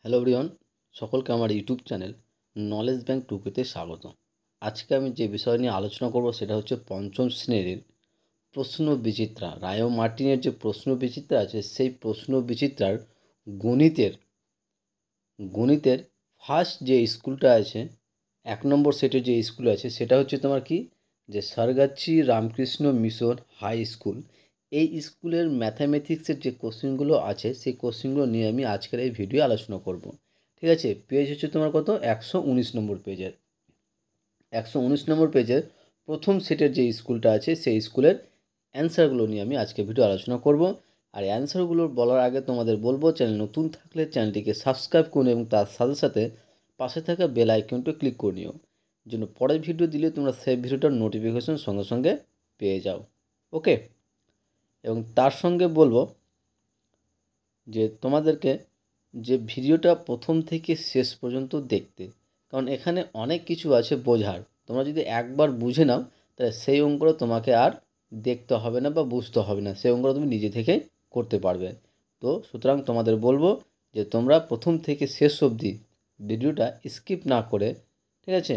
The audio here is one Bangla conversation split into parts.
হ্যালো এভরিওয়ান, সকলকে আমার ইউটিউব চ্যানেল নলেজ ব্যাংক টুকেতে স্বাগত। আজকে আমি যে বিষয় নিয়ে আলোচনা করব সেটা হচ্ছে পঞ্চম শ্রেণীর প্রশ্ন বিচিত্রা। রায় ও মার্টিনের যে প্রশ্ন বিচিত্রা আছে সেই প্রশ্ন বিচিত্রার গণিতের গণিতের ফার্স্ট যে স্কুলটা আছে, 1 নম্বর সেটের যে স্কুল আছে সেটা হচ্ছে তোমার কি, যে Sargachhi Ramakrishna mission high school. এই স্কুলের ম্যাথামেটিক্সের যে কোশ্চেনগুলো আছে সেই কোশ্চেনগুলো নিয়ে আমি আজকের এই ভিডিও আলোচনা করব। ঠিক আছে, পেজ হচ্ছে তোমার কত, 119 নম্বর পেজের। 119 নম্বর পেজের প্রথম সেটের যে স্কুলটা আছে সেই স্কুলের অ্যান্সারগুলো নিয়ে আমি আজকে ভিডিও আলোচনা করব। আর অ্যান্সারগুলো বলার আগে তোমাদের বলবো, চ্যানেল নতুন থাকলে চ্যানেলটিকে সাবস্ক্রাইব করুন এবং তার সাথে সাথে পাশে থাকা বেল আইকনটা ক্লিক করে নিও, জন্য পরের ভিডিও দিলে তোমরা সেই ভিডিওটার নোটিফিকেশন সঙ্গে সঙ্গে পেয়ে যাও। ওকে, এবং তার সঙ্গে বলবো যে তোমাদেরকে যে ভিডিওটা প্রথম থেকে শেষ পর্যন্ত দেখতে, কারণ এখানে অনেক কিছু আছে বোঝার। তোমরা যদি একবার বুঝে নাও তাহলে সেই অঙ্কটা তোমাকে আর দেখতে হবে না বা বুঝতে হবে না, সেই অঙ্কটা তুমি নিজে থেকে করতে পারবে। তো সুতরাং তোমাদের বলবো যে তোমরা প্রথম থেকে শেষ অবধি ভিডিওটা স্কিপ না করে, ঠিক আছে,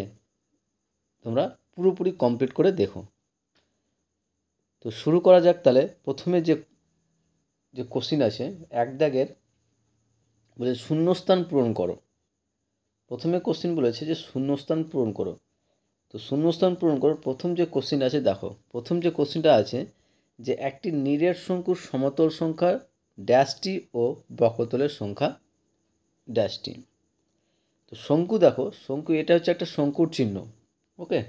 তোমরা পুরোপুরি কমপ্লিট করে দেখো। তো শুরু করা যাক তাহলে। প্রথমে যে যে কোশ্চিন আছে, এক দাগের বলে শূন্যস্থান পূরণ করো। প্রথমে কোশ্চিন বলেছে যে শূন্যস্থান পূরণ করো। তো শূন্যস্থান পূরণ করো, প্রথম যে কোশ্চিন আছে দেখো, প্রথম যে কোশ্চিনটা আছে যে একটি নিরেট শঙ্কুর সমতল সংখ্যা ড্যাশটি ও বক্রতলের সংখ্যা ড্যাশটি। তো শঙ্কু দেখো, শঙ্কু এটা হচ্ছে একটা শঙ্কুর চিহ্ন। ওকে,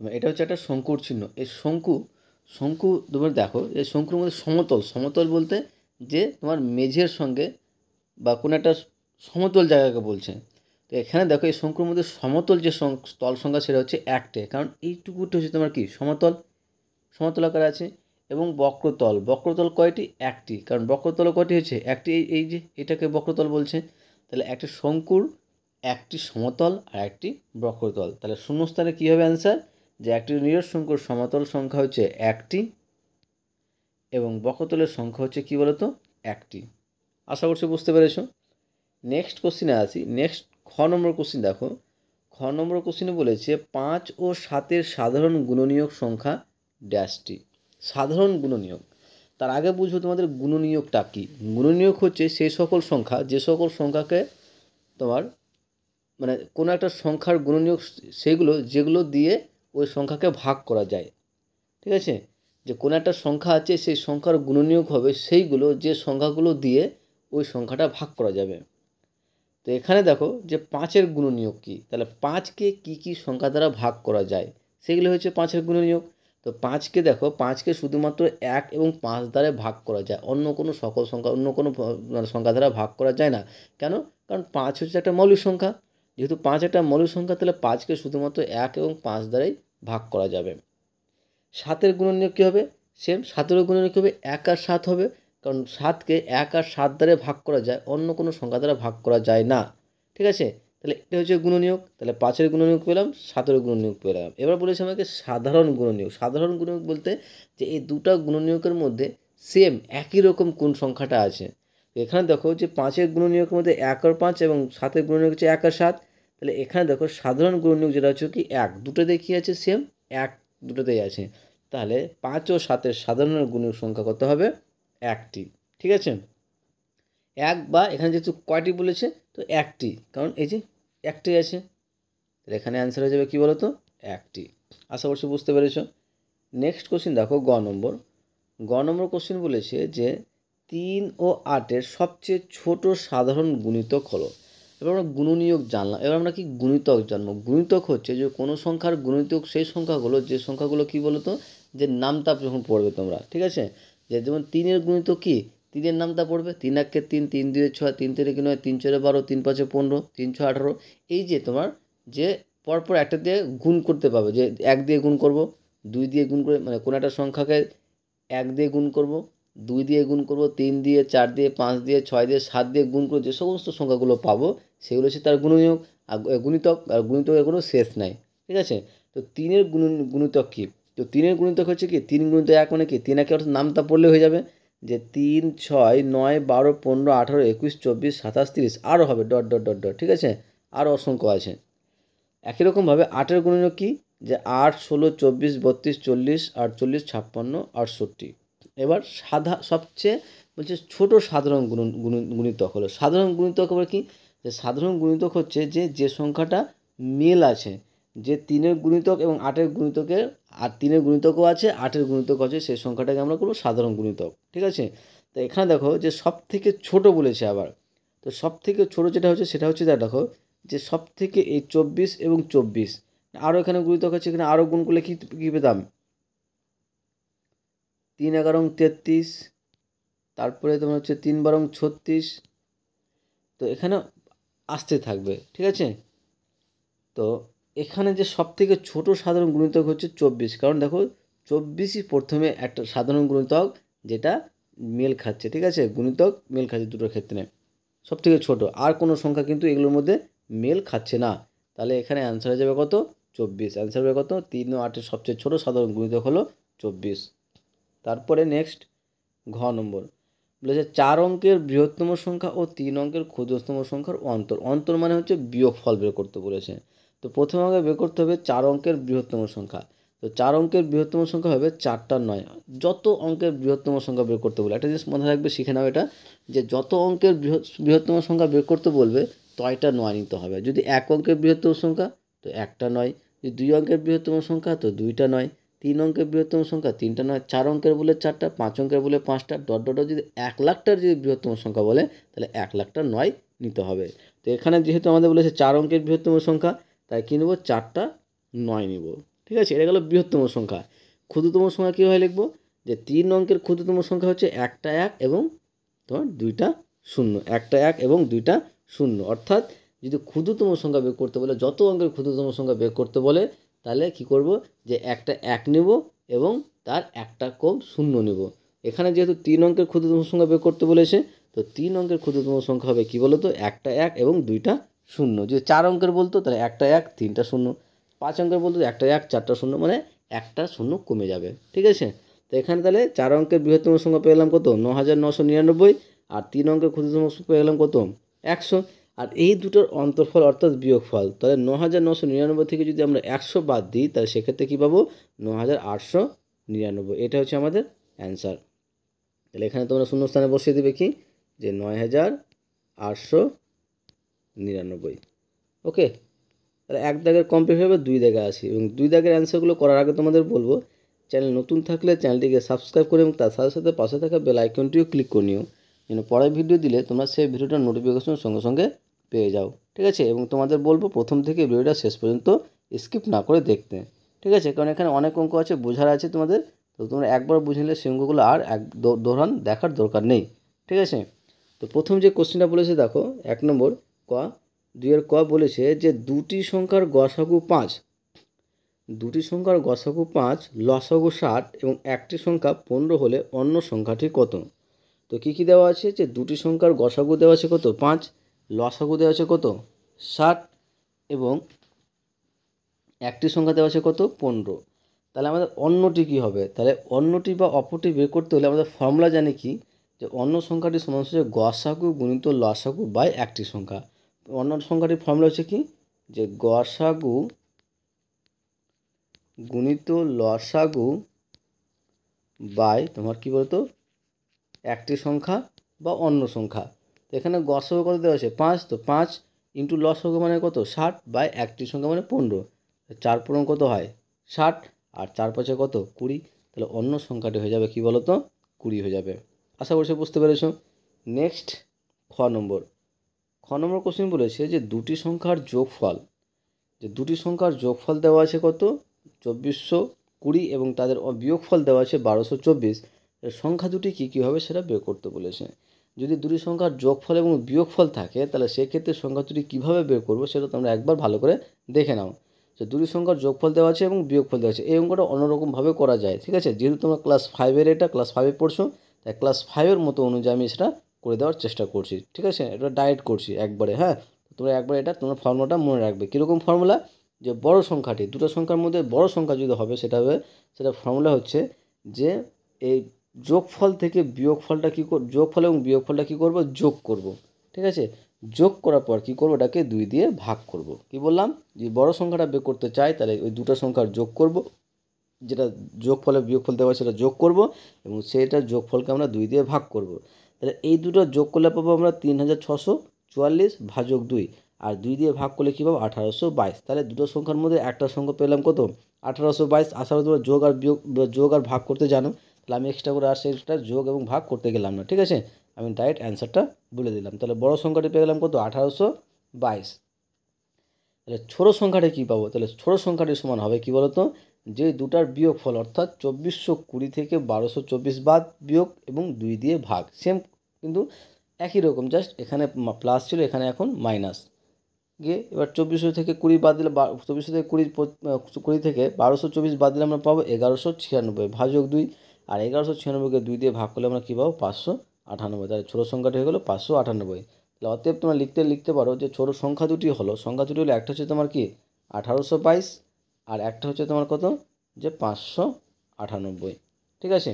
এটা হচ্ছে একটা শঙ্কুর চিহ্ন। এই শঙ্কু শঙ্কু তোমার দেখো, এই শঙ্কুর মধ্যে সমতল, সমতল বলতে যে তোমার মেঝের সঙ্গে বা কোনো একটা সমতল জায়গাকে বলছে। তো এখানে দেখো এই শঙ্কুর মধ্যে সমতল যে স্থল সংখ্যা সেটা হচ্ছে একটে, কারণ এইটুকুটা হচ্ছে তোমার কি সমতল, সমতল আকারে আছে। এবং বক্রতল, বক্রতল কয়টি, একটি, কারণ বক্রতল কয়টি হচ্ছে একটি, এই যে এটাকে বক্রতল বলছে। তাহলে একটা শঙ্কুর একটি সমতল আর একটি বক্রতল, তাহলে শূন্যস্থানে কী হবে অ্যান্সার, যে একটি নিরেট শঙ্কুর সমতল সংখ্যা হচ্ছে একটি এবং বক্রতলের সংখ্যা হচ্ছে কী বলতো, একটি। আশা করছি বুঝতে পেরেছো। নেক্সট কোশ্চিনে আসি। নেক্সট খ নম্বর কোশ্চিন দেখো, খ নম্বর কোশ্চিনে বলেছে 5 ও 7-এর সাধারণ গুণনীয়ক সংখ্যা ড্যাশটি। সাধারণ গুণনীয়ক, তার আগে বুঝবো তোমাদের গুণনীয়কটা কী। গুণনীয়ক হচ্ছে সেই সকল সংখ্যা, যে সকল সংখ্যাকে তোমার মানে কোনো একটা সংখ্যার গুণনীয়ক সেগুলো যেগুলো দিয়ে ওই সংখ্যাকে ভাগ করা যায়। ঠিক আছে, যে কোনো একটা সংখ্যা আছে সেই সংখ্যার গুণনীয়ক হবে সেইগুলো যে সংখ্যাগুলো দিয়ে ওই সংখ্যাটা ভাগ করা যাবে। তো এখানে দেখো যে 5-এর গুণনীয়ক কী, তাহলে 5কে কী কী সংখ্যা দ্বারা ভাগ করা যায় সেগুলো হচ্ছে 5-এর গুণনীয়ক। তো 5কে দেখো, 5কে শুধুমাত্র 1 এবং 5 দ্বারা ভাগ করা যায়, অন্য কোনো সকল সংখ্যা, অন্য কোনো সংখ্যা দ্বারা ভাগ করা যায় না। কেন? কারণ 5 হচ্ছে একটা মৌলিক সংখ্যা। যেহেতু 5 একটা মৌলিক সংখ্যা, তাহলে 5কে শুধুমাত্র 1 এবং 5 দ্বারাই ভাগ করা যাবে। 7-এর গুণনীয়ক কী হবে, সেম 7-এরও গুণনীয়ক হবে 1 আর 7 হবে, কারণ 7কে 1 আর 7 দ্বারা ভাগ করা যায়, অন্য কোনো সংখ্যা দ্বারা ভাগ করা যায় না। ঠিক আছে, তাহলে এটা হচ্ছে গুণনীয়ক। তাহলে 5-এর গুণনীয়ক পেলাম, 7-এর গুণনীয়ক পেলাম। এবার বলেছে আমাকে সাধারণ গুণনীয়ক। সাধারণ গুণনীয়ক বলতে যে এই দুটো গুণনীয়কের মধ্যে সেম একই রকম কোন সংখ্যাটা আছে। এখানে দেখো যে 5-এর গুণনীয়কের মধ্যে 1 আর 5 এবং 7-এর গুণনীয়ক হচ্ছে 1 আর 7। তাহলে এখানে দেখো সাধারণ গুণনীয়ক যেটা হচ্ছে কি 1, দুটোতেই কী আছে, সেম 1 দুটোতেই আছে। তাহলে 5 ও 7-এর সাধারণ গুণনীয়ক সংখ্যা কত হবে, একটি। ঠিক আছে, এক বা এখানে যেহেতু কয়টি বলেছে তো একটি, কারণ এই যে একটি আছে, তাহলে এখানে অ্যান্সার হয়ে যাবে কী বলো তো, একটি। আশা করছি বুঝতে পেরেছ। নেক্সট কোশ্চিন দেখো, গ নম্বর। গ নম্বর কোশ্চিন বলেছে যে 3 ও 8-এর সবচেয়ে ছোট সাধারণ গুণিতক হলো। এবার আমরা গুণনীয়ক জানলাম, এবার আমরা কি গুণিতক জানবো। গুণিতক হচ্ছে যে কোনো সংখ্যার গুণিতক সেই সংখ্যাগুলো, যে সংখ্যাগুলো কী বলো তো, যে নামতা যখন পড়বে তোমরা, ঠিক আছে, যে যেমন 3-এর গুণিতক কী, 3-এর নামতা পড়বে 3 একে 3, 3 2 6, 3 3 9, 3 4 12, 3 5 15, 3 6 18। এই যে তোমার যে পরপর একটা দিয়ে গুণ করতে পারবে, যে 1 দিয়ে গুণ করব, 2 দিয়ে গুণ করে, মানে কোনো একটা সংখ্যাকে 1 দিয়ে গুণ করব, 2 দিয়ে গুণ করব, 3 দিয়ে, 4 দিয়ে, 5 দিয়ে, 6 দিয়ে, 7 দিয়ে গুণ করে যে সমস্ত সংখ্যাগুলো পাবো সেগুলো হচ্ছে তার গুণনীয়ক আর গুণিতক। আর গুণিতকের কোনো শেষ নাই। ঠিক আছে, তো 3-এর গুণিতক কী, তো 3-এর গুণিতক হচ্ছে কি 3 × 1 মানে কি 3 একে, অর্থাৎ নামতা পড়লে হয়ে যাবে। যে 3, 6, 9, 12, 15, 18, 21, 24, 27, 30 আরও হবে ডট ডট ডট ডট, ঠিক আছে, আরও অসংখ্য আছে। একই রকমভাবে 8-এর গুণনীয়ক কী, যে 8, 16, 24, 32, 40, 48, 56, 68। এবার সবচেয়ে বলছে ছোট সাধারণ গুণিতক হলো, সাধারণ গুণিতক আবার কি, যে সাধারণ গুণিতক হচ্ছে যে সংখ্যাটা মিল আছে, যে 3-এর গুণিতক এবং 8-এর গুণিতকের, আর 3-এর গুণিতকও আছে 8-এর গুণিতক আছে, সেই সংখ্যাটাকে আমরা করবো সাধারণ গুণিতক, ঠিক আছে। তো এখানে দেখো যে সব থেকে ছোট বলেছে আবার, তো সব থেকে ছোট যেটা হচ্ছে সেটা হচ্ছে দেখো যে সব থেকে এই 24 এবং 24 আরও এখানে গুণিতক আছে, এখানে আরও গুণ করলে কী পেতাম, 3 11 33, তারপরে তোমার হচ্ছে 3 12 36, তো এখানে আসতে থাকবে, ঠিক আছে। তো এখানে যে সব থেকে ছোটো সাধারণ গুণিতক হচ্ছে 24, কারণ দেখো 24ই প্রথমে একটা সাধারণ গুণিতক যেটা মেল খাচ্ছে, ঠিক আছে, গুণিতক মেল খাচ্ছে দুটোর ক্ষেত্রে, সব থেকে ছোটো, আর কোনো সংখ্যা কিন্তু এগুলোর মধ্যে মেল খাচ্ছে না। তাহলে এখানে অ্যান্সার হয়ে যাবে কত, 24, অ্যান্সার হবে কত, 3 ও 8-এর সবচেয়ে ছোটো সাধারণ গুণিতক হলো 24। তারপরে নেক্সট ঘ নম্বর বলেছে 4 অঙ্কের বৃহত্তম সংখ্যা ও 3 অঙ্কের ক্ষুদ্রতম সংখ্যার অন্তর মানে হচ্ছে বিয়োগফল বের করতে বলেছে। তো প্রথমে আমাকে বের করতে হবে 4 অঙ্কের বৃহত্তম সংখ্যা। তো 4 অঙ্কের বৃহত্তম সংখ্যা হবে 4টা 9। যত অঙ্কের বৃহত্তম সংখ্যা বের করতে বলে, একটা জিনিস মাথায় রাখবে, শিখে নাও এটা, যে যত অঙ্কের বৃহত্তম সংখ্যা বের করতে বলবে তয়টা 9 নিতে হবে। যদি 1 অঙ্কের বৃহত্তম সংখ্যা তো 1টা 9, যদি 2 অঙ্কের বৃহত্তম সংখ্যা তো 2টা 9, 3 অঙ্কের বৃহত্তম সংখ্যা 3টা 9, 4 অঙ্কের বলে 4টা, 5 অঙ্কের বলে 5টা, ডট ডট। যদি 1 লাখটার যদি বৃহত্তম সংখ্যা বলে তাহলে 1 লাখটা 9 নিতে হবে। তো এখানে যেহেতু আমাদের বলেছে 4 অঙ্কের বৃহত্তম সংখ্যা, তাই কী নেব, 4টা 9 নিব, ঠিক আছে। এটা গেল বৃহত্তম সংখ্যা। ক্ষুদ্রতম সংখ্যা কীভাবে লিখব, যে 3 অঙ্কের ক্ষুদ্রতম সংখ্যা হচ্ছে 1টা 1 এবং তোমার 2টা 0, 1টা 1 এবং 2টা 0। অর্থাৎ যদি ক্ষুদ্রতম সংখ্যা বের করতে বলে, যত অঙ্কের ক্ষুদ্রতম সংখ্যা বের করতে বলে, তাহলে কি করব, যে একটা 1 নেব এবং তার একটা কম 0 নেব। এখানে যেহেতু 3 অঙ্কের ক্ষুদ্রতম সংখ্যা বের করতে বলেছে, তো 3 অঙ্কের ক্ষুদ্রতম সংখ্যা হবে কী বলো তো, 1টা 1 এবং 2টা 0। যদি 4 অঙ্কের বলতো তাহলে 1টা 1 3টা 0, 5 অঙ্কের বলতো 1টা 1 4টা 0, মানে একটা 0 কমে যাবে, ঠিক আছে। তো এখানে তাহলে 4 অঙ্কের বৃহত্তম সংখ্যা পেয়ে গেলাম কত, 9999, আর 3 অঙ্কের ক্ষুদ্রতম সংখ্যা পেয়ে গেলাম কত, 100। আর এই দুটোর অন্তর্ফল অর্থাৎ বিয়োগফল, তাহলে 9999 থেকে যদি আমরা 100 বাদ দিই তাহলে সেক্ষেত্রে কী পাবো, 9899। এটা হচ্ছে আমাদের অ্যান্সার। তাহলে এখানে তোমরা শূন্যস্থানে বসিয়ে দেবে কি, যে 9899। ওকে, তাহলে 1 দাগের কমপ্লিট হবে, 2 দাগে আসি, এবং 2 দাগের অ্যান্সারগুলো করার আগে তোমাদের বলবো, চ্যানেল নতুন থাকলে চ্যানেলটিকে সাবস্ক্রাইব করে এবং তার সাথে সাথে পাশে থাকা বেল আইকনটিও ক্লিক করে নিও, যেন পরের ভিডিও দিলে তোমরা সেই ভিডিওটার নোটিফিকেশন সঙ্গে সঙ্গে পেয়ে যাও, ঠিক আছে। এবং তোমাদের বলবো প্রথম থেকে ভিডিওটা শেষ পর্যন্ত স্কিপ না করে দেখতে, ঠিক আছে, কারণ এখানে অনেক অঙ্ক আছে, বোঝার আছে তোমাদের, তো তোমরা একবার বুঝে নিলে সেই অঙ্কগুলো আর দোহরান দেখার দরকার নেই, ঠিক আছে। তো প্রথম যে কোশ্চেনটা বলেছে দেখো 1 নম্বর ক, 2-এর ক বলেছে যে দুটি সংখ্যার গসাগু 5, দুটি সংখ্যার গসাগু 5, লসাগু 60 এবং একটি সংখ্যা 15 হলে অন্য সংখ্যাটি কত। তো কী কী দেওয়া আছে, যে দুটি সংখ্যার গসাগু দেওয়া আছে কত 5, লসাগু দেওয়া আছে কত 60 এবং একটি সংখ্যা দেওয়া আছে কত 15। তাহলে আমাদের অন্যটি কী হবে, তাহলে অন্যটি বা অপরটি বের করতে হলে আমাদের ফর্মুলা জানি কি, যে অন্য সংখ্যাটি সমান হচ্ছে গসাগু গুণিত লসাগু বাই একটি সংখ্যা। অন্য সংখ্যাটির ফর্মুলা হচ্ছে কি, যে গসাগু গুণিত লসাগু বাই তোমার কী বলতো একটি সংখ্যা বা অন্য সংখ্যা। তো এখানে গসাগু কত দেওয়া আছে 5, তো 5 ইন্টু লসাগু মানে কত 60 বাই একটি সংখ্যা মানে 15, 4 পূরণ কত হয় 60, আর 4 5 কত 20। তাহলে অন্য সংখ্যাটি হয়ে যাবে কী বলো তো 20 হয়ে যাবে। আশা করছি বুঝতে পেরেছ। নেক্সট খ নম্বর কোশ্চেন বলেছে যে দুটি সংখ্যার যোগফল, যে দুটি সংখ্যার যোগফল দেওয়া আছে কত 2420 এবং তাদের বিয়োগফল দেওয়া আছে 1224। সংখ্যা দুটি কী কী হবে সেটা বের করতে বলেছে। যদি দুটি সংখ্যার যোগফল এবং বিয়োগফল থাকে তাহলে সেক্ষেত্রে সংখ্যা দুটি কীভাবে বের করবো সেটা তোমরা একবার ভালো করে দেখে নাও। যে দুটি সংখ্যার যোগফল দেওয়া আছে এবং বিয়োগফল দেওয়া আছে, এই অঙ্কটা অন্যরকমভাবে করা যায়, ঠিক আছে। যেহেতু তোমরা ক্লাস 5-এর, এটা ক্লাস 5-এ পড়ছো, তাই ক্লাস 5-এর মতো অনুযায়ী আমি সেটা করে দেওয়ার চেষ্টা করছি, ঠিক আছে। এটা ডায়েট করছি একবারে, হ্যাঁ। তোমরা একবার এটা তোমরা ফর্মুলাটা মনে রাখবে। কীরকম ফর্মুলা, যে বড় সংখ্যাটি, দুটো সংখ্যার মধ্যে বড় সংখ্যা যদি হবে সেটা ফর্মুলা হচ্ছে যে এই যোগফল থেকে বিয়োগফলটা কী যোগফল এবং বিয়োগফলটা কী করব, যোগ করব। ঠিক আছে, যোগ করার পর কী করবো, ওটাকে 2 দিয়ে ভাগ করব। কি বললাম, যে বড় সংখ্যাটা বের করতে চাই তাহলে ওই দুটো সংখ্যার যোগ করব, যেটা যোগফলে বিয়োগফল দেওয়া সেটা যোগ করব এবং সেটা যোগফলকে আমরা 2 দিয়ে ভাগ করব। তাহলে এই দুটো যোগ করলে পাবো আমরা 3644 ভাজক 2, আর 2 দিয়ে ভাগ করলে কী পাবো, 1822। তাহলে দুটো সংখ্যার মধ্যে একটা সংখ্যা পেলাম কত, 1822। আশা করি তোমরা যোগ আর বিয়োগ, যোগ আর ভাগ করতে জানো, তাহলে আমি এক্সট্রা করে আর সেটা যোগ এবং ভাগ করতে গেলাম না। ঠিক আছে, আমি ডাইরেক্ট অ্যান্সারটা বলে দিলাম। তাহলে বড় সংখ্যাটি পেয়ে গেলাম কত, 1822। তাহলে ছোটো সংখ্যাটা কী পাবো, তাহলে ছোটো সংখ্যাটি সমান হবে কী বলতো, যে দুটার বিয়োগফল অর্থাৎ 2420 থেকে 1224 বাদ বিয়োগ এবং 2 দিয়ে ভাগ, সেম কিন্তু একই রকম, জাস্ট এখানে প্লাস ছিল, এখানে এখন মাইনাস গিয়ে এবার 2400 থেকে 20 বাদ দিলে 2400 থেকে 20 থেকে 1224 বাদ দিলে আমরা পাবো 1196 ভাজক 2, আর 1196কে 2 দিয়ে ভাগ করলে আমরা কী পাবো, 598। তাহলে ছোটো সংখ্যাটি হয়ে গেলো 598। তাহলে অতএব তোমরা লিখতে পারো যে ছোটো সংখ্যা দুটি হলো, একটা হচ্ছে তোমার কি 1822, আর একটা হচ্ছে তোমার কত, যে 598। ঠিক আছে,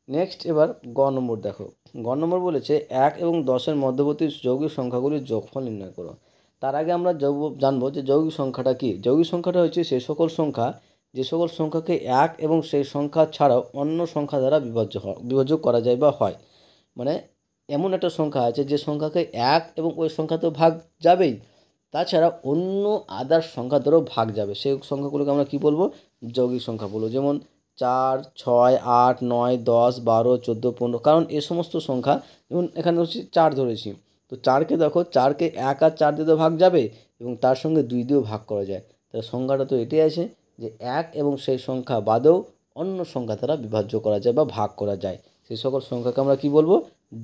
নেক্সট এবার গ নম্বর দেখো। গ নম্বর বলেছে 1 এবং 10-এর মধ্যবর্তী যৌগিক সংখ্যাগুলির যোগফল নির্ণয় করো। তার আগে আমরা জানবো যে যৌগিক সংখ্যাটা কি। যৌগিক সংখ্যাটা হচ্ছে সেই সকল সংখ্যা যে সকল সংখ্যাকে 1 এবং সেই সংখ্যা ছাড়াও অন্য সংখ্যা দ্বারা বিভাজ্য করা যায় বা হয়। মানে এমন একটা সংখ্যা আছে যে সংখ্যাকে 1 এবং ওই সংখ্যা তো ভাগ যাবেই, তাছাড়া অন্য আদার সংখ্যা দ্বারাও ভাগ যাবে, সেই সংখ্যাগুলোকে আমরা কি বলবো, যৌগিক সংখ্যা বলবো। যেমন 4, 6, 8, 9, 10, 12, 14, 15। কারণ এ সমস্ত সংখ্যা, যেমন এখানে হচ্ছে 4 ধরেছি, তো 4কে দেখো, 4কে 1 আর 4 দিয়ে ভাগ যাবে এবং তার সঙ্গে 2 দিয়েও ভাগ করা যায়। তাহলে সংখ্যাটা তো এটাই আছে যে 1 এবং সেই সংখ্যা বাদেও অন্য সংখ্যা দ্বারা বিভাজ্য করা যায় বা ভাগ করা যায়, সেই সকল সংখ্যাকে আমরা কি বলবো,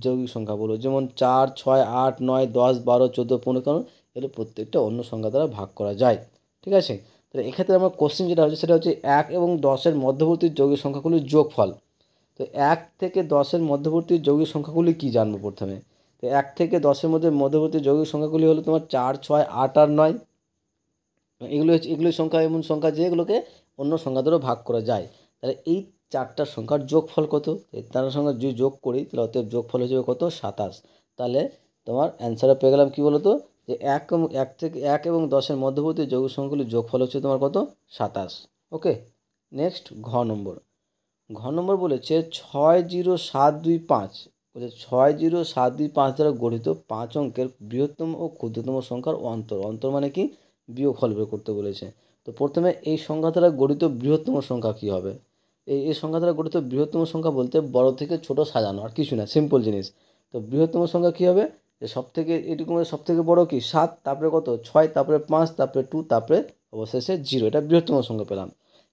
যৌগিক সংখ্যা বলবো। যেমন 4, 6, 8, 9, 10, 12, 14, 15। কারণ এগুলো প্রত্যেকটা অন্য সংখ্যা দ্বারা ভাগ করা যায়। ঠিক আছে, তাহলে এক্ষেত্রে আমার কোশ্চেন যেটা হচ্ছে সেটা হচ্ছে 1 এবং 10-এর মধ্যবর্তী যৌগিক সংখ্যাগুলির যোগফল। তো 1 থেকে 10-এর মধ্যবর্তী যৌগিক সংখ্যাগুলি কী জানবো প্রথমে। তো 1 থেকে 10-এর মধ্যবর্তী যৌগিক সংখ্যাগুলি হলো তোমার 4, 6, 8 আর 9। এগুলো সংখ্যা এমন সংখ্যা যেগুলোকে অন্য সংখ্যা দ্বারা ভাগ করা যায়। তাহলে এই 4টা সংখ্যার যোগফল কত, তার সঙ্গে যদি যোগ করি তাহলে অতএব যোগফল হয়ে যাবে কত, 27। তাহলে তোমার অ্যান্সারে পেয়ে গেলাম কী বলো তো, যে 1 এবং 10-এর মধ্যবর্তী যৌগিক সংখ্যাগুলির যোগফল হচ্ছে তোমার কত, 27। ওকে, নেক্সট ঘ নম্বর বলেছে 60725, বলে 60725 দ্বারা গঠিত 5 অঙ্কের বৃহত্তম ও ক্ষুদ্রতম সংখ্যার অন্তর মানে কি, বিয়োগফল বের করতে বলেছে। তো প্রথমে এই সংখ্যা দ্বারা গঠিত বৃহত্তম সংখ্যা কী হবে, এই সংখ্যা দ্বারা গঠিত বৃহত্তম সংখ্যা বলতে বড় থেকে ছোট সাজানো, আর কিছু না, সিম্পল জিনিস। তো বৃহত্তম সংখ্যা কী হবে, যে সব থেকে বড় কি 7, তারপরে কত 6, তারপরে 5, তারপরে 2, তারপরে অবশেষে 0। এটা বৃহত্তম সংখ্যা পেলাম।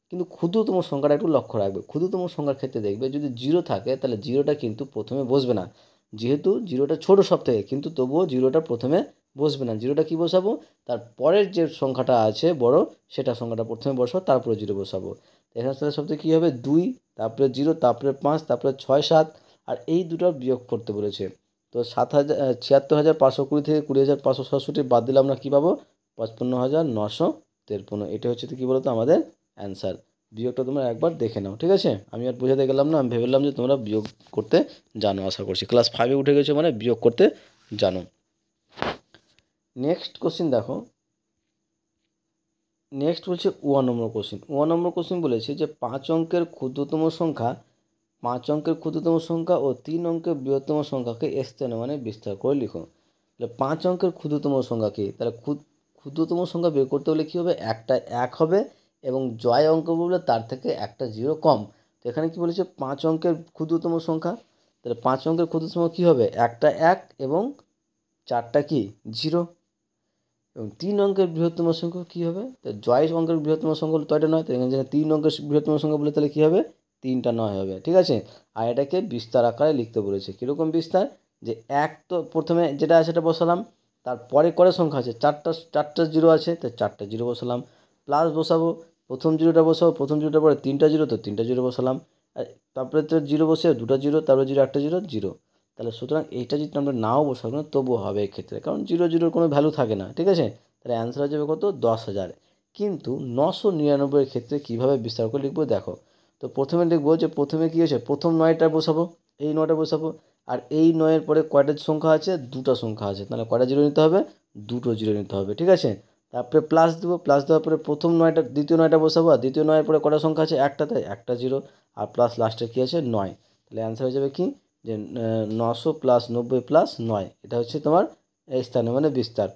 কিন্তু ক্ষুদ্রতম সংখ্যাটা একটু লক্ষ্য রাখবে। ক্ষুদ্রতম সংখ্যার ক্ষেত্রে দেখবে যদি 0 থাকে তাহলে 0টা কিন্তু প্রথমে বসবে না, যেহেতু 0টা ছোটো সব থেকে, কিন্তু তবুও 0টা প্রথমে বসবে না। 0টা কী বসাবো, তার পরের যে সংখ্যাটা আছে বড়, সেটা সংখ্যাটা প্রথমে বসাবো, তারপরে 0 বসাবো। এখানে সাথে সবথেকে কী হবে 2, তারপরে 0, তারপরে 5, তারপরে 6, 7, আর এই দুটোর বিয়োগ করতে বলেছে। তো 76,520 থেকে 20,567 বাদ দিলে আমরা কী পাবো, 55,953। এটা হচ্ছে তো কী বলতো আমাদের অ্যান্সার। বিয়োগটা তোমরা একবার দেখে নাও। ঠিক আছে, আমি আর বোঝাতে গেলাম না, আমি ভেবেলাম যে তোমরা বিয়োগ করতে জানো, আশা করছি ক্লাস 5-এ উঠে গেছো মানে বিয়োগ করতে জানো। নেক্সট কোশ্চিন দেখো, নেক্সট বলছে 1 নম্বর কোশ্চিন। 1 নম্বর কোশ্চিন বলেছে যে 5 অঙ্কের ক্ষুদ্রতম সংখ্যা ও 3 অঙ্কের বৃহত্তম সংখ্যাকে স্থানে মানে বিস্তার করে লিখো। তাহলে 5 অঙ্কের ক্ষুদ্রতম সংখ্যা কী, তাহলে ক্ষুদ্রতম সংখ্যা বের করতে হলে কী হবে, একটা 1 হবে এবং জয় অঙ্ক বললে তার থেকে একটা 0 কম। তো এখানে কী বলেছে 5 অঙ্কের ক্ষুদ্রতম সংখ্যা, তাহলে 5 অঙ্কের ক্ষুদ্রতম কী হবে, একটা 1 এবং 4টা কি 0। এবং 3 অঙ্কের বৃহত্তম সংখ্যা কী হবে, তো জয় অঙ্কের বৃহত্তম সংখ্যা হলো তো এটা 9, তো এখানে 3 অঙ্কের বৃহত্তম সংখ্যা বলে তাহলে কী হবে, 3টা 9 হবে। ঠিক আছে, আর এটাকে বিস্তার আকারে লিখতে বলেছে। কীরকম বিস্তার, যে 1 তো প্রথমে যেটা আছে সেটা বসালাম, তারপরে করে সংখ্যা আছে 4টা 0 আছে, তো 4টা 0 বসালাম, প্লাস বসাবো, প্রথম 0টা বসাবো, প্রথম 0টার পরে 3টা 0, তো 3টা 0 বসালাম, আর তারপরে তো 0 বসে 2টা 0, তারপরে 0 একটা 0 0। তাহলে সুতরাং এইটা যদি আমরা নাও বসাবো না তবুও হবে এক্ষেত্রে, কারণ 0 কোনো ভ্যালু থাকে না। ঠিক আছে, তাহলে অ্যান্সার হয়ে যাবে কত, 10,000। কিন্তু 999-এর ক্ষেত্রে কীভাবে বিস্তার করে লিখবো দেখো। তো তো প্রথমে লিখবো যে প্রথমে কী হয়েছে, প্রথম 9টা বসাবো, এই 9টা বসাবো, আর এই 9-এর পরে কয়টা সংখ্যা আছে, 2টা সংখ্যা আছে, তাহলে কয়টা জিরো নিতে হবে, 2টো জিরো নিতে হবে, ঠিক আছে। তারপরে প্লাস দেবো, প্লাস দেওয়ার পরে প্রথম 9টা দ্বিতীয় 9টা বসাবো, আর দ্বিতীয় 9-এর পরে কটা সংখ্যা আছে, একটা, তাই একটা জিরো, আর প্লাস লাস্টে কী আছে 9, তাহলে অ্যান্সার হয়ে যাবে কি যে 900 প্লাস 90 প্লাস 9, এটা হচ্ছে তোমার এই স্থানে মানে বিস্তার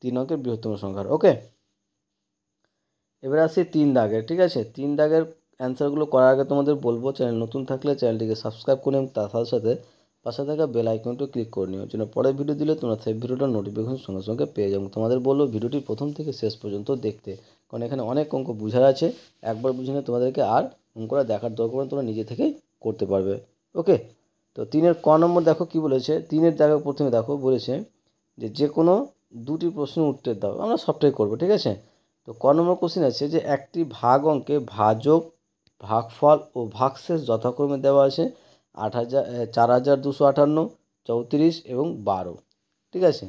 3 অঙ্কের বৃহত্তম সংখ্যার। ওকে, এবার আসি 3 দাগের, ঠিক আছে। 3 দাগের অ্যান্সারগুলো করার আগে তোমাদের বলবো, চ্যানেল নতুন থাকলে চ্যানেলটিকে সাবস্ক্রাইব করে এবং তার সাথে সাথে পাশে থাকা বেল আইকনটি ক্লিক করে নিও, যেন পরের ভিডিও দিলে তোমরা সেই ভিডিওটার নোটিফিকেশন সঙ্গে সঙ্গে পেয়ে যাবো। তোমাদের বলবো ভিডিওটি প্রথম থেকে শেষ পর্যন্ত দেখতে, কারণ এখানে অনেক অঙ্ক বোঝার আছে, একবার বুঝে নিলে তোমাদেরকে আর অঙ্কটা দেখার দরকার নেই, তোমরা নিজে থেকেই করতে পারবে। ওকে, তো 3-এর ক নম্বর দেখো কি বলেছে, 3-এর দাগে প্রথমে দেখো বলেছে যে কোনো দুটি প্রশ্নের উত্তর দাও, আমরা সবটাই করবো, ঠিক আছে। তো ক নম্বর কোশ্চেন আছে যে একটি ভাগ অঙ্কে ভাজক, ভাগফল ও ভাগশেষ যথাক্রমে দেওয়া আছে 4258, 34 এবং 12, ঠিক আছে।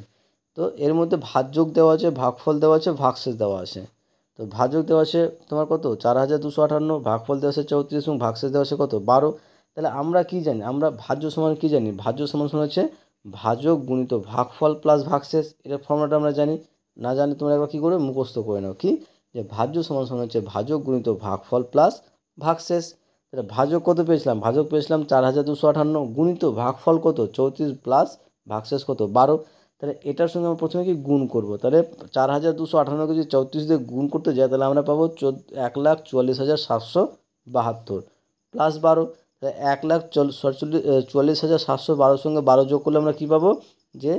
তো এর মধ্যে ভাজক দেওয়া আছে, ভাগফল দেওয়া আছে, ভাগশেষ দেওয়া আছে। তো ভাজক দেওয়া আছে তোমার কত 4258, ভাগফল দেওয়া আছে 34 এবং ভাগশেষ দেওয়া আছে কত 12। তাহলে আমরা কি জানি, আমরা ভাজ্য সমান কি জানি, ভাজ্য সমান সমান হচ্ছে ভাজক গুণিত ভাগফল প্লাস ভাগশেষ, এর ফর্মুলাটা আমরা জানি। না জানি তোমরা একবার কী করে মুখস্থ করে নাও, কি যে ভাজ্য সমান সমান হচ্ছে ভাজক গুণিত ভাগফল প্লাস ভাগশেষ। তাহলে ভাজক কত পেয়েছিলাম, ভাজক পেয়েছিলাম 4258, গুণিত ভাগফল কত 34 প্লাস ভাগশেষ কত 12। তাহলে এটার সঙ্গে আমরা প্রথমে কি গুণ করব, তাহলে 4258কে যদি 34 দিয়ে গুণ করতে যাই তাহলে আমরা পাবো 1,44,772 প্লাস 12, তাহলে 1,44,712 সঙ্গে 12 যোগ করলে আমরা কী পাবো যে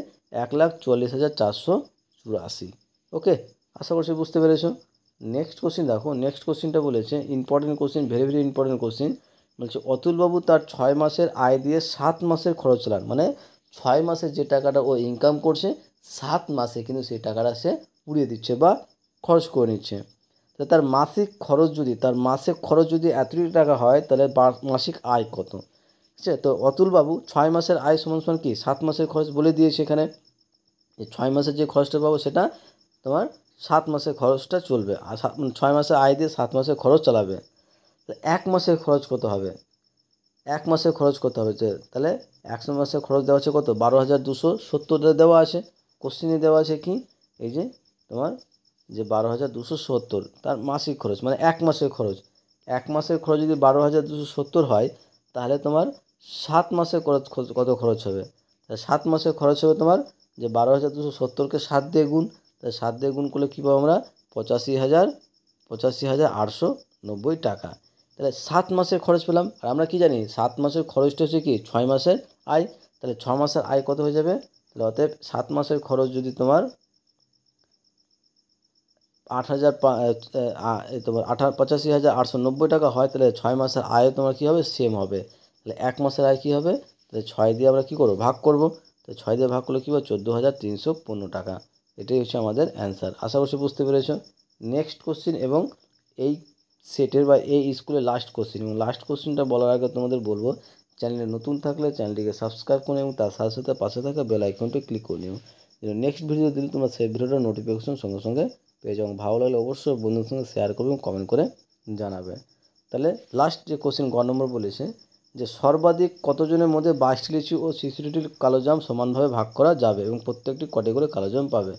1,44,484। ওকে, আশা করছি বুঝতে পেরেছো। নেক্সট কোশ্চিন দেখো, নেক্সট কোশ্চিনটা বলেছে important question, very very important question. বলছে অতুলবাবু তার 6 মাসের আয় দিয়ে 7 মাসের খরচ চালান, মানে 6 মাসে যে টাকাটা ও ইনকাম করছে 7 মাসে কিন্তু সেই টাকাটা সে উড়িয়ে দিচ্ছে বা খরচ করে নিচ্ছে। তো তার মাসিক খরচ যদি, তার মাসিক খরচ যদি এতটি টাকা হয় তাহলে মাসিক আয় কত, ঠিক আছে। তো অতুলবাবু 6 মাসের আয় সমান সমান কি 7 মাসের খরচ বলে দিয়েছে এখানে, যে 6 মাসের যে খরচটা পাবো সেটা তোমার 7 মাসের খরচটা চলবে, আর 6 মাসের আয় দিয়ে 7 মাসের খরচ চালাবে। তো 1 মাসের খরচ কত হবে, 1 মাসের খরচ কত হবে, যে তাহলে 100 মাসের খরচ দেওয়া আছে কত 12,270 দেওয়া আছে, কোশ্চিনে দেওয়া আছে কি এই যে তোমার যে 12,270 তার মাসিক খরচ মানে 1 মাসের খরচ। 1 মাসের খরচ যদি 12,270 হয় তাহলে তোমার 7 মাসের কত খরচ হবে, তাহলে 7 মাসের খরচ হবে তোমার যে 12,270কে 7 দিয়ে গুণ, তাহলে 7 দিয়ে গুণ করলে কী পাবো আমরা 85,890 টাকা। তাহলে 7 মাসের খরচ পেলাম, আর আমরা কি জানি 7 মাসের খরচটা হচ্ছে কি 6 মাসের আয়, তাহলে 6 মাসের আয় কত হয়ে যাবে, তাহলে অতএব 7 মাসের খরচ যদি তোমার 85,890 টাকা হয় তাহলে 6 মাসের আয়ও তোমার কী হবে সেম হবে। তাহলে 1 মাসের আয় কী হবে, তাহলে 6 দিয়ে আমরা কী করবো ভাগ করবো, তাহলে 6 দিয়ে ভাগ করলে কী হবে 14,315 টাকা। এটাই হচ্ছে আমাদের অ্যান্সার, আশা করছি বুঝতে পেরেছ। নেক্সট কোশ্চিন এবং এই সেটের বা এই স্কুলের লাস্ট কোশ্চিন, এবং লাস্ট কোশ্চিনটা বলার আগে তোমাদের বলবো চ্যানেলে নতুন থাকলে চ্যানেলটিকে সাবস্ক্রাইব করে এবং তার সাথে সাথে পাশে থাকা বেল আইকনটি ক্লিক করে নিও, নেক্সট ভিডিও দিলে তোমরা সেই ভিডিওটার নোটিফিকেশন সঙ্গে সঙ্গে পেয়ে যাও। ভালো লাগলে অবশ্যই বন্ধুদের সঙ্গে শেয়ার করবে এবং কমেন্ট করে জানাবে। তাহলে লাস্ট যে কোশ্চেন গ নম্বর বলেছে যে সর্বাধিক কতজনের মধ্যে 22টি লিচু ও 66টি কালোজাম সমানভাবে ভাগ করা যাবে এবং প্রত্যেকটি কটি করে কালোজাম পাবে।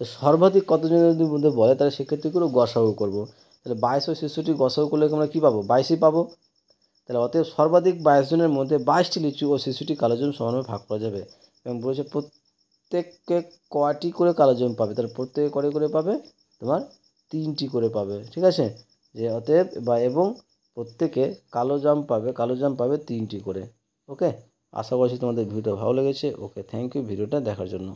তো সর্বাধিক কতজনের মধ্যে বলে তাহলে সেক্ষেত্রে করে গসাগু করবো, তাহলে 22 ও 66 গসাগু করলে আমরা কী পাবো 22ই পাবো। তাহলে অতএব সর্বাধিক 22 জনের মধ্যে 22টি লিচু ও 66টি কালোজাম সমানভাবে ভাগ করা যাবে এবং বলেছে প্রত্যেককে কয়টি করে কালোজাম পাবে, তাহলে প্রত্যেকে কটি করে পাবে তোমার 3টি করে পাবে, ঠিক আছে। যে অতএব বা এবং প্রত্যেকে কালোজাম পাবে 3টি করে। ওকে, আশা করছি তোমাদের ভিডিওটা ভালো লেগেছে। ওকে, থ্যাংক ইউ ভিডিওটা দেখার জন্য।